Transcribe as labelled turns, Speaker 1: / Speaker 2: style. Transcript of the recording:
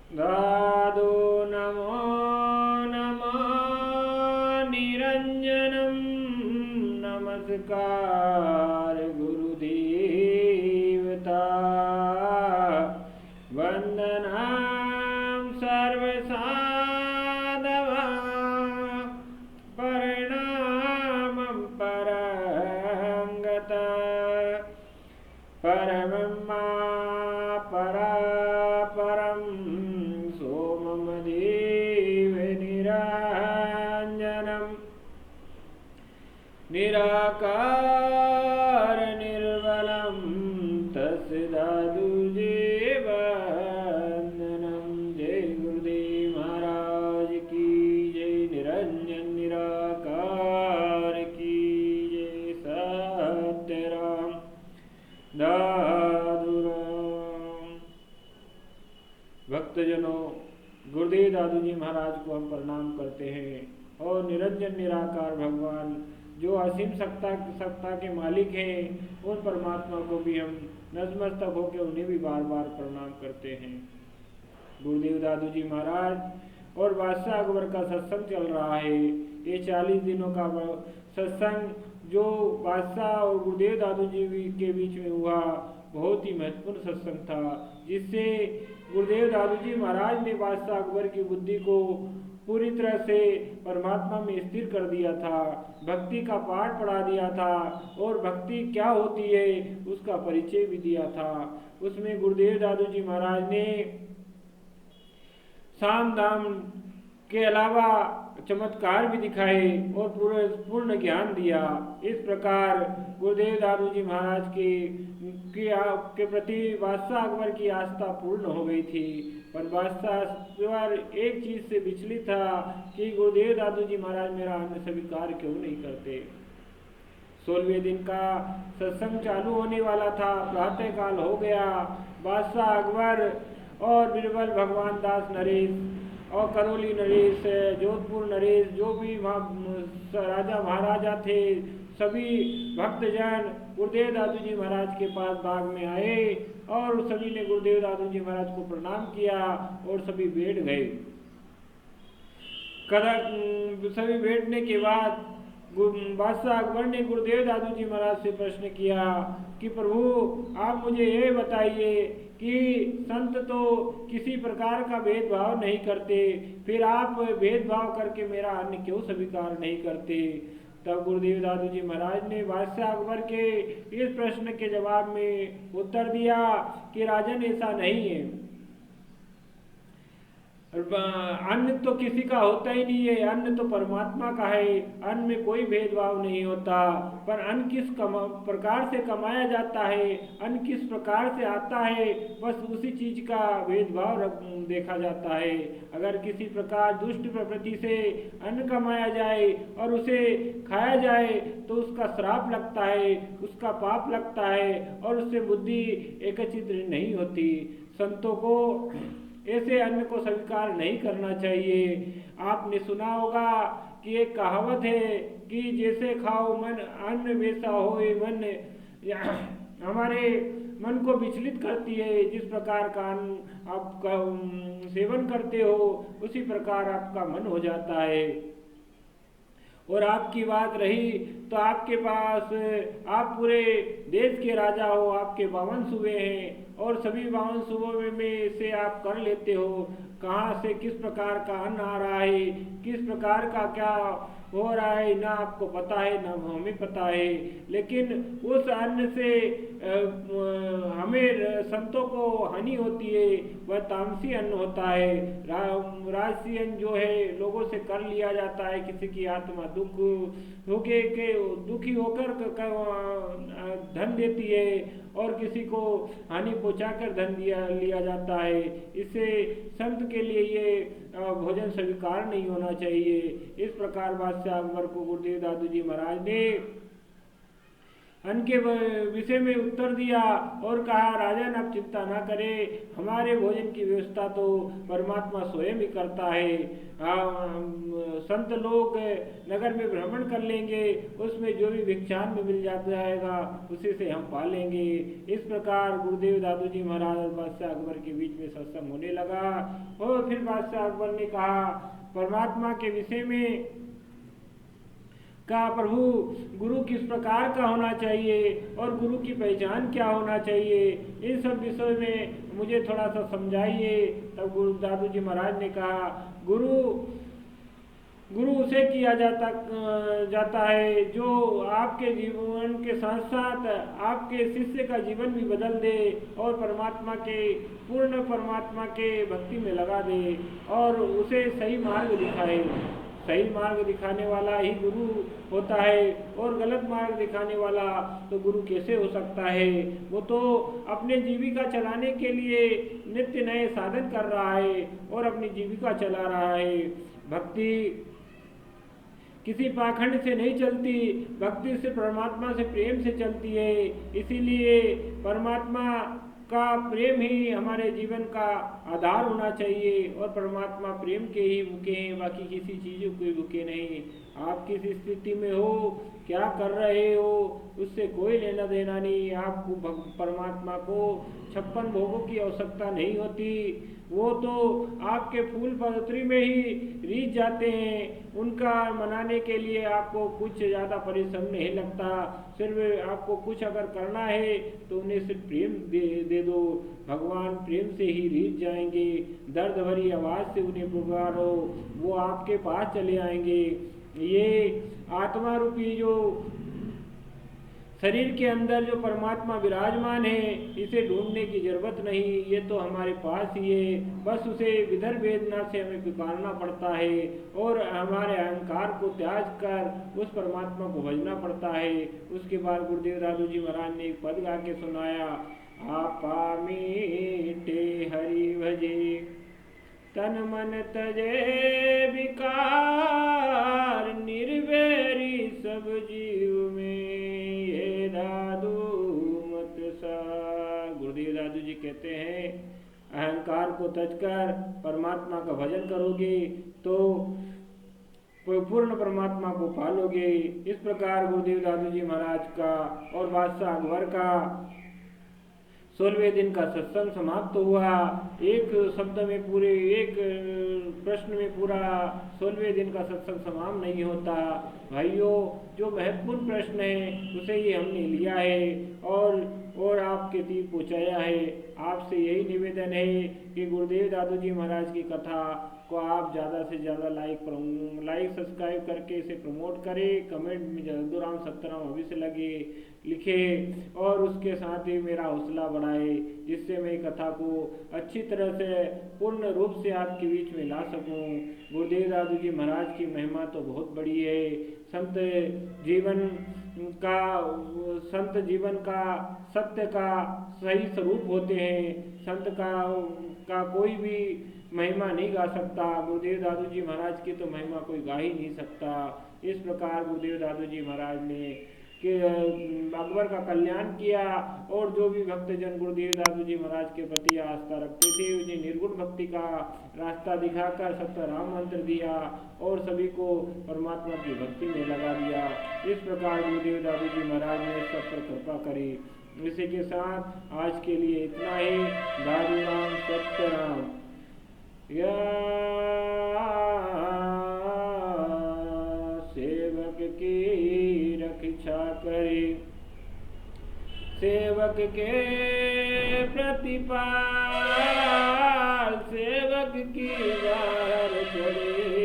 Speaker 1: दादो नमो नमः निरंजनम नमस्कार गुरुदेवता वंदनाम सर्वसाधवा प्रणामं परंगता परमम्मा परापरं सोममदेव निरञ्जनं निराकार निर्मलं तस्य दादुजेवन्दनं। जय गुरुदेव महाराज की जय। निरंजन निराकार की जय। सत्यराम दादूराम। भक्तजनों, गुरुदेव दादू जी महाराज को हम प्रणाम करते हैं और निरंजन निराकार भगवान जो असीम सत्ता के मालिक हैं, उन परमात्मा को भी हम नतमस्तक होकर उन्हें भी बार बार प्रणाम करते हैं। गुरुदेव दादू जी महाराज और बादशाह अकबर का सत्संग चल रहा है। ये 40 दिनों का सत्संग जो बादशाह और गुरुदेव दादू जी के बीच में हुआ, बहुत ही महत्वपूर्ण सत्संग था, जिससे गुरुदेव दादू जी महाराज ने बादशाह अकबर की बुद्धि को पूरी तरह से परमात्मा में स्थिर कर दिया था, भक्ति का पाठ पढ़ा दिया था और भक्ति क्या होती है उसका परिचय भी दिया था। उसमें गुरुदेव दादू जी महाराज ने साम दाम के अलावा चमत्कार भी दिखाए और पूर्ण ज्ञान दिया। इस प्रकार गुरुदेव दादू जी महाराज के प्रति बादशाह अकबर की आस्था पूर्ण हो गई थी। पर बादशाह अकबर एक चीज से विचलित था कि गुरुदेव दादू जी महाराज मेरा अन्न स्वीकार क्यों नहीं करते। 16वें दिन का सत्संग चालू होने वाला था, प्रातः काल हो गया। बादशाह अकबर और बीरबल भगवान दास नरेश और करौली नरेश, जोधपुर नरेश, जो भी राजा महाराजा थे, सभी भक्तजन गुरुदेव दादू जी महाराज के पास बाग में आए और सभी ने गुरुदेव दादू जी महाराज को प्रणाम किया और सभी बैठ गए। सभी बैठने के बाद बादशाह अकबर ने गुरुदेव दादू जी महाराज से प्रश्न किया कि प्रभु, आप मुझे ये बताइए कि संत तो किसी प्रकार का भेदभाव नहीं करते, फिर आप भेदभाव करके मेरा अन्न क्यों स्वीकार नहीं करते। तब गुरुदेव दादू जी महाराज ने बादशाह अकबर के इस प्रश्न के जवाब में उत्तर दिया कि राजन, ऐसा नहीं है। अन्न तो किसी का होता ही नहीं है, अन्न तो परमात्मा का है, अन्न में कोई भेदभाव नहीं होता। पर अन्न किस प्रकार से कमाया जाता है, अन्न किस प्रकार से आता है, बस उसी चीज का भेदभाव देखा जाता है। अगर किसी प्रकार दुष्ट प्रवृत्ति से अन्न कमाया जाए और उसे खाया जाए तो उसका श्राप लगता है, उसका पाप लगता है और उससे बुद्धि एकत्रित नहीं होती। संतों को ऐसे अन्न को स्वीकार नहीं करना चाहिए। आपने सुना होगा कि एक कहावत है कि जैसे खाओ मन अन्न वैसा होए मन। हमारे मन को विचलित करती है। जिस प्रकार का अन्न आप सेवन करते हो उसी प्रकार आपका मन हो जाता है। और आपकी बात रही तो आपके पास, आप पूरे देश के राजा हो, आपके 52 सूबे हैं और सभी 52 सूबों में से आप कर लेते हो कहाँ से किस प्रकार का अन्न आ रहा है, किस प्रकार का क्या हो रहा है, ना आपको पता है ना हमें पता है। लेकिन उस अन्न से हमें संतों को हानि होती है, वह तामसी अन्न होता है। राजसी अन्न जो है लोगों से कर लिया जाता है, किसी की आत्मा दुखी होकर धन देती है और किसी को हानि पहुंचाकर धन लिया जाता है। इससे संत के लिए ये भोजन स्वीकार नहीं होना चाहिए। इस प्रकार बादशाह अकबर को गुरुदेव दादू जी महाराज ने अन्न के विषय में उत्तर दिया और कहा, राजन आप चिंता ना करें, हमारे भोजन की व्यवस्था तो परमात्मा स्वयं ही करता है। संत लोग नगर में भ्रमण कर लेंगे, उसमें जो भी भिक्षान में मिल जाएगा उसी से हम पालेंगे। इस प्रकार गुरुदेव दादू जी महाराज और बादशाह अकबर के बीच में सत्संग होने लगा। और फिर बादशाह अकबर ने कहा परमात्मा के विषय में का, प्रभु गुरु किस प्रकार का होना चाहिए और गुरु की पहचान क्या होना चाहिए, इन सब विषयों में मुझे थोड़ा सा समझाइए। तब गुरु दादू जी महाराज ने कहा, गुरु उसे किया जाता है जो आपके जीवन के साथ साथ आपके शिष्य का जीवन भी बदल दे और पूर्ण परमात्मा के भक्ति में लगा दे और उसे सही मार्ग दिखाए। सही मार्ग दिखाने वाला ही गुरु होता है और गलत मार्ग दिखाने वाला तो गुरु कैसे हो सकता है। वो तो अपने जीविका चलाने के लिए नित्य नए साधन कर रहा है और अपनी जीविका चला रहा है। भक्ति किसी पाखंड से नहीं चलती, भक्ति से परमात्मा से प्रेम से चलती है। इसीलिए परमात्मा का प्रेम ही हमारे जीवन का आधार होना चाहिए और परमात्मा प्रेम के ही भूखे हैं, बाकी किसी चीज़ों के भूखे नहीं। आप किस स्थिति में हो, क्या कर रहे हो, उससे कोई लेना देना नहीं। आपको परमात्मा को 56 भोगों की आवश्यकता नहीं होती, वो तो आपके फूल पत्तरी में ही रीझ जाते हैं। उनका मनाने के लिए आपको कुछ ज़्यादा परिश्रम नहीं लगता। सिर्फ आपको कुछ अगर करना है तो उन्हें सिर्फ प्रेम दे दो, भगवान प्रेम से ही रीझ जाएंगे। दर्द भरी आवाज़ से उन्हें पुकारो, वो आपके पास चले आएंगे। ये आत्मा रूपी जो शरीर के अंदर जो परमात्मा विराजमान है, इसे ढूंढने की जरूरत नहीं, ये तो हमारे पास ही है। बस उसे विधर वेदना से हमें पुकारना पड़ता है और हमारे अहंकार को त्याग कर उस परमात्मा को भजना पड़ता है। उसके बाद गुरुदेव दादू जी महाराज ने एक पद गा के सुनाया, आपा मीठे हरि भजे तन मन तजे विकार, निर्वैरी सब जीव में ये दादू मत सा। गुरुदेव दादू जी कहते हैं, अहंकार को त्यज कर परमात्मा का भजन करोगे तो पूर्ण परमात्मा को पालोगे। इस प्रकार गुरुदेव दादू जी महाराज का और बादशाह अकबर का 16वें दिन का सत्संग समाप्त हुआ। एक शब्द में पूरे, एक प्रश्न में पूरा 16वें दिन का सत्संग समाप्त नहीं होता। भाइयों, जो महत्वपूर्ण प्रश्न है उसे ही हमने लिया है और आपके तीर पहुँचाया है। आपसे यही निवेदन है कि गुरुदेव दादू जी महाराज की कथा को आप ज़्यादा से ज़्यादा लाइक सब्सक्राइब करके इसे प्रमोट करें। कमेंट में जल्दूराम सत्तराम अभी लगे लिखे और उसके साथ ही मेरा हौसला बढ़ाए, जिससे मैं कथा को अच्छी तरह से पूर्ण रूप से आपके बीच में ला सकूं। गुरुदेव दादू जी महाराज की महिमा तो बहुत बड़ी है। संत जीवन का सत्य का सही स्वरूप होते हैं। संत का कोई भी महिमा नहीं गा सकता। गुरुदेव दादू जी महाराज की तो महिमा कोई गा ही नहीं सकता। इस प्रकार गुरुदेव दादू जी महाराज ने कि अकबर का कल्याण किया और जो भी भक्तजन गुरुदेव दादू जी महाराज के प्रति आस्था रखते थे उन्हें निर्गुण भक्ति का रास्ता दिखाकर सत्य राम मंत्र दिया और सभी को परमात्मा की भक्ति में लगा दिया। इस प्रकार गुरुदेव दादू जी महाराज ने सब पर कृपा करी। इसी के साथ आज के लिए इतना ही। दादू राम सत्य राम। सेवक की रक्षा करे, सेवक के प्रतिपाल, सेवक की वार चढ़े।